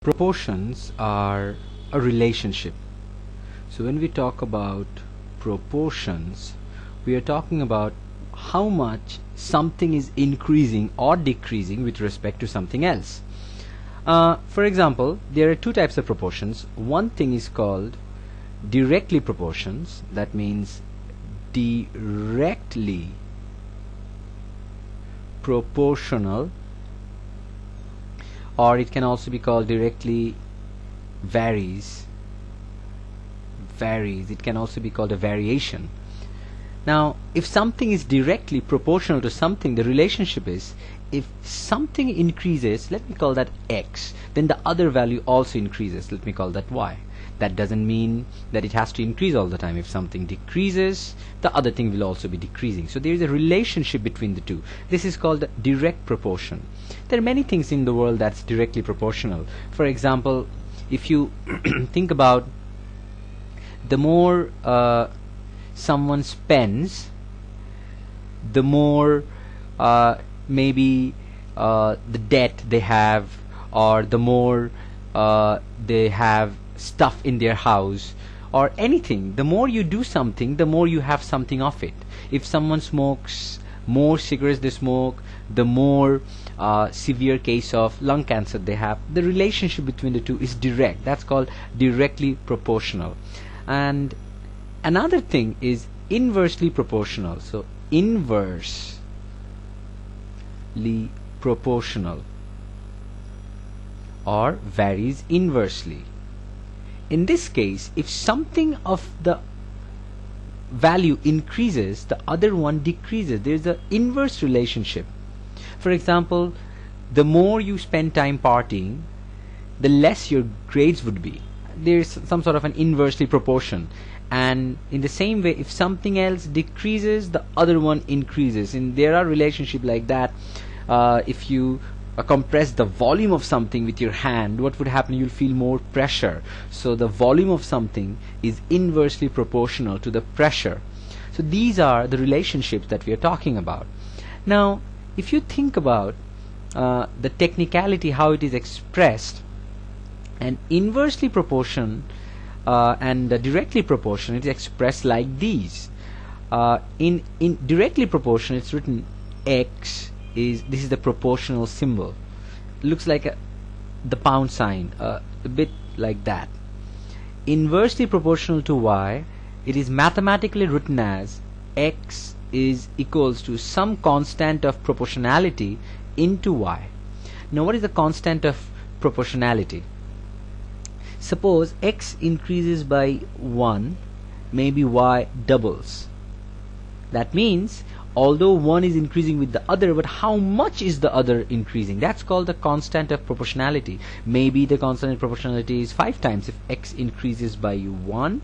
Proportions are a relationship. So when we talk about proportions, we are talking about how much something is increasing or decreasing with respect to something else. For example, there are two types of proportions. One thing is called directly proportions. That means directly proportional, or it can also be called directly varies. It can also be called a variation. Now, if something is directly proportional to something, the relationship is, if something increases, let me call that x, then the other value also increases, let me call that y. That doesn't mean that it has to increase all the time. If something decreases, the other thing will also be decreasing. So there is a relationship between the two. This is called direct proportion. There are many things in the world that's directly proportional. For example, if you think about, the more someone spends, the more maybe the debt they have, or the more they have stuff in their house or anything. The more you do something, the more you have something of it. If someone smokes more cigarettes they smoke, the more severe case of lung cancer they have. The relationship between the two is direct. That's called directly proportional. And another thing is inversely proportional. So inversely proportional, or varies inversely. In this case, if something of the value increases, the other one decreases. There is an inverse relationship. For example, the more you spend time partying, the less your grades would be. There is some sort of an inversely proportion. And in the same way, if something else decreases, the other one increases. And there are relationships like that. If you compress the volume of something with your hand, what would happen? You'll feel more pressure. So the volume of something is inversely proportional to the pressure. So these are the relationships that we are talking about. Now, if you think about the technicality, how it is expressed, and inversely proportion and directly proportion, it is expressed like these. In directly proportion, it's written x is, this is the proportional symbol. It looks like the pound sign, a bit like that. Inversely proportional to y, it is mathematically written as x is equals to some constant of proportionality into y. Now, what is the constant of proportionality? Suppose x increases by 1, maybe y doubles. That means although one is increasing with the other, but how much is the other increasing? That's called the constant of proportionality. Maybe the constant of proportionality is 5 times. If x increases by 1,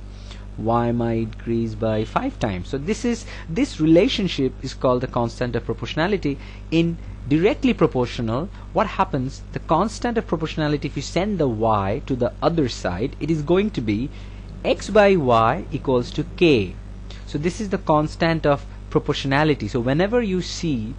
y might increase by 5 times. So this relationship is called the constant of proportionality. In directly proportional, what happens? The constant of proportionality, if you send the y to the other side, it is going to be x by y equals to k. So this is the constant of proportionality. So whenever you see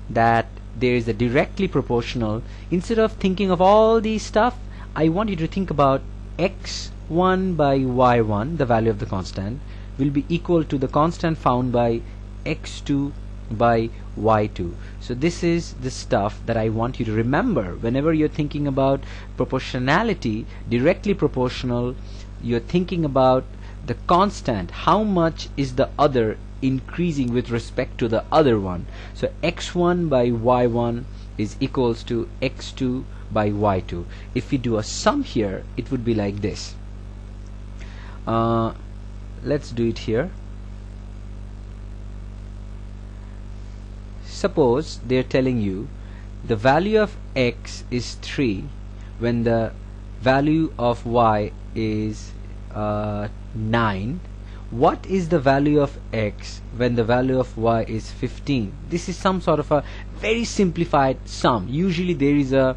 that there is a directly proportional, instead of thinking of all these stuff, I want you to think about x1 by y1, the value of the constant, will be equal to the constant found by x2 by y2. So this is the stuff that I want you to remember whenever you're thinking about proportionality, directly proportional. You're thinking about the constant, how much is the other increasing with respect to the other one. So x1 by y1 is equals to x2 by y2. If we do a sum here, it would be like this. Let's do it here. Suppose they're telling you the value of x is 3 when the value of y is 9. What is the value of x when the value of y is 15? This is some sort of a very simplified sum. Usually there is a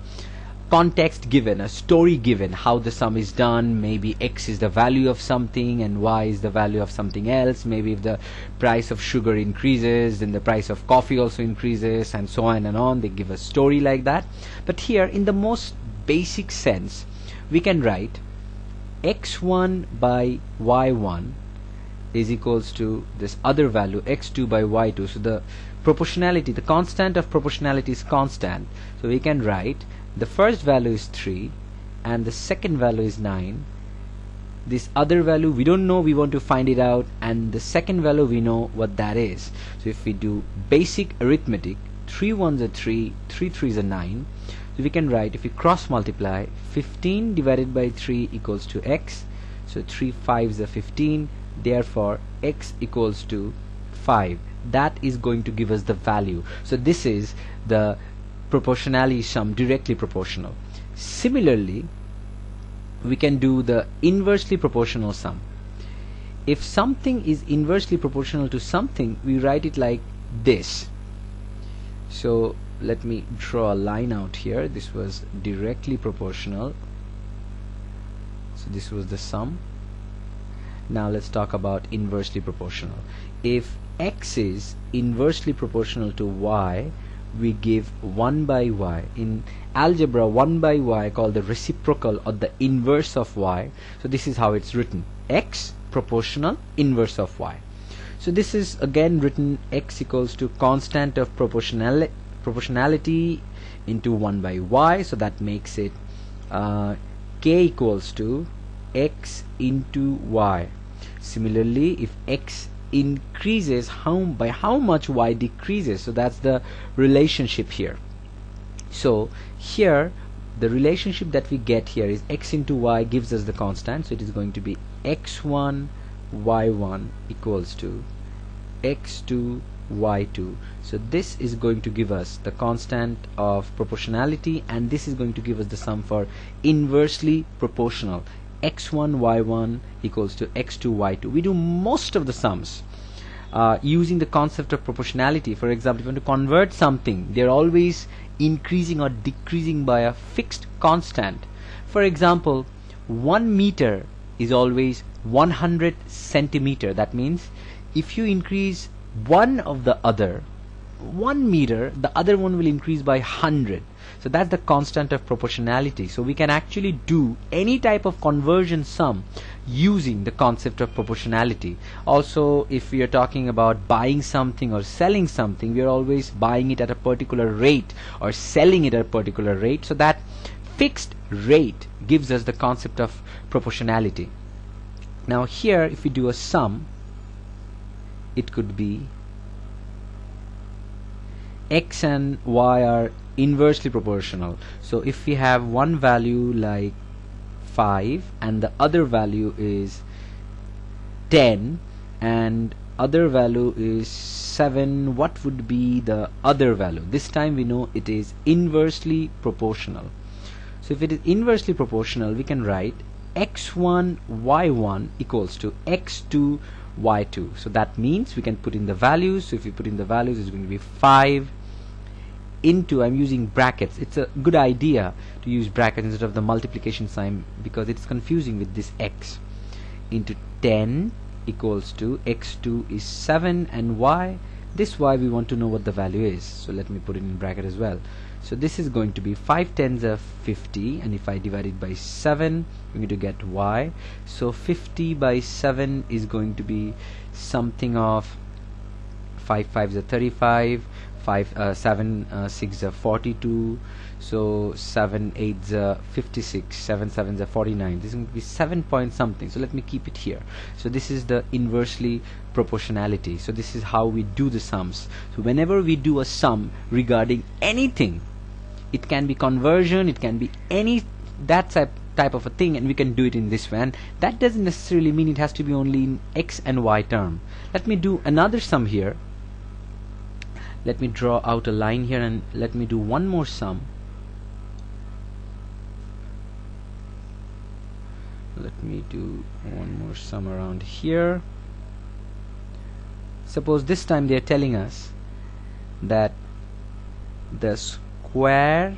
context given, a story given, how the sum is done. Maybe x is the value of something and y is the value of something else. Maybe if the price of sugar increases, then the price of coffee also increases, and so on and on. They give a story like that. But here, in the most basic sense, we can write x1 by y1 is equals to this other value x2 by y2. So the proportionality, the constant of proportionality is constant, so we can write the first value is 3 and the second value is 9. This other value we don't know, we want to find it out, and the second value we know what that is. So if we do basic arithmetic, 3 1s are 3, 3 3s are 9. So we can write, if we cross multiply, 15 divided by 3 equals to x. So 3 5s are 15, therefore x equals to 5. That is going to give us the value. So this is the proportionality sum, directly proportional. Similarly, we can do the inversely proportional sum. If something is inversely proportional to something, we write it like this. So let me draw a line out here. This was directly proportional, so this was the sum. Now let's talk about inversely proportional. If x is inversely proportional to y, we give 1 by y. In algebra, 1 by y called the reciprocal or the inverse of y. So this is how it's written: x proportional inverse of y. So this is again written x equals to constant of proportionality into 1 by y, so that makes it k equals to x into y. Similarly, if x increases, by how much y decreases, so that's the relationship here. So here the relationship that we get here is x into y gives us the constant, so it is going to be x1 y1 equals to x2 y2. So this is going to give us the constant of proportionality, and this is going to give us the sum for inversely proportional. x1 y1 equals to x2 y2. We do most of the sums using the concept of proportionality. For example, if you want to convert something, they're always increasing or decreasing by a fixed constant. For example, 1 meter is always 100 centimeter. That means if you increase one of the other 1 meter, the other one will increase by 100. So that's the constant of proportionality. So we can actually do any type of conversion sum using the concept of proportionality. Also, if we are talking about buying something or selling something, we are always buying it at a particular rate or selling it at a particular rate. So that fixed rate gives us the concept of proportionality. Now here, if we do a sum, it could be x and y are inversely proportional. So if we have one value like 5 and the other value is 10 and other value is 7, what would be the other value? This time we know it is inversely proportional. So if it is inversely proportional, we can write x1 y1 equals to x2 y2. So that means we can put in the values. So if we put in the values, it's going to be 5 into, I'm using brackets. It's a good idea to use brackets instead of the multiplication sign because it's confusing with this x, into 10 equals to x2 is 7 and y. This y we want to know what the value is, so let me put it in bracket as well. So this is going to be 5 tens are 50, and if I divide it by 7, we're going to get y. So 50 by 7 is going to be something of 5 5s are 35, 7 6 are 42, so 7 8s are 56, 7 7s are 49. This is going to be 7 point something, so let me keep it here. So this is the inversely proportionality. So this is how we do the sums. So whenever we do a sum regarding anything, it can be conversion, it can be any that type of a thing, and we can do it in this way. And that doesn't necessarily mean it has to be only in x and y term. Let me do another sum here. Let me draw out a line here and let me do one more sum. Let me do one more sum around here. Suppose this time they are telling us that the square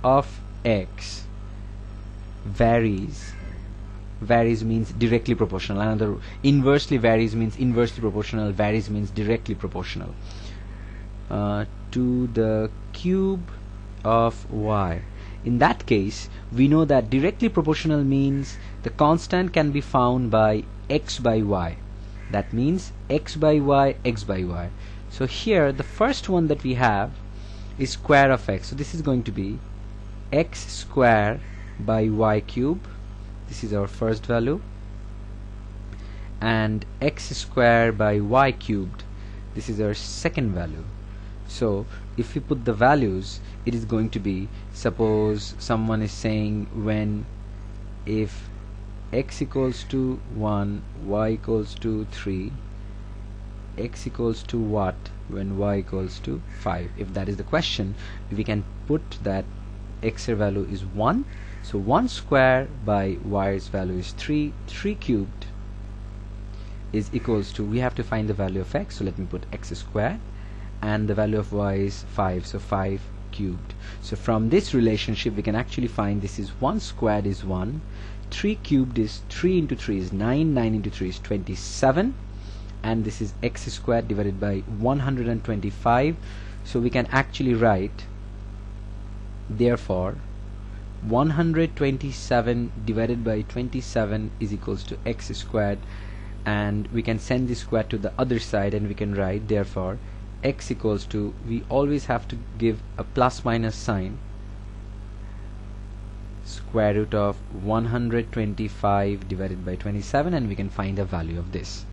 of x varies means directly proportional. Another, inversely varies means inversely proportional, varies means directly proportional, to the cube of y. In that case, we know that directly proportional means the constant can be found by x by y. That means x by y, x by y. So here the first one that we have is square of x. So this is going to be x square by y cube. This is our first value. And x square by y cubed. This is our second value. So if we put the values, it is going to be, suppose someone is saying when if x equals to 1, y equals to 3, x equals to what when y equals to 5. If that is the question, we can put that x value is 1. So 1 square by y's value is 3. 3 cubed is equals to, we have to find the value of x, so let me put x squared, and the value of y is 5, so 5 cubed. So from this relationship we can actually find this is 1 squared is 1, 3 cubed is 3 into 3 is 9, 9 into 3 is 27, and this is x squared divided by 125. So we can actually write, therefore 127 divided by 27 is equals to x squared, and we can send this square to the other side and we can write, therefore x equals to, we always have to give a plus minus sign, square root of 125 divided by 27, and we can find the value of this.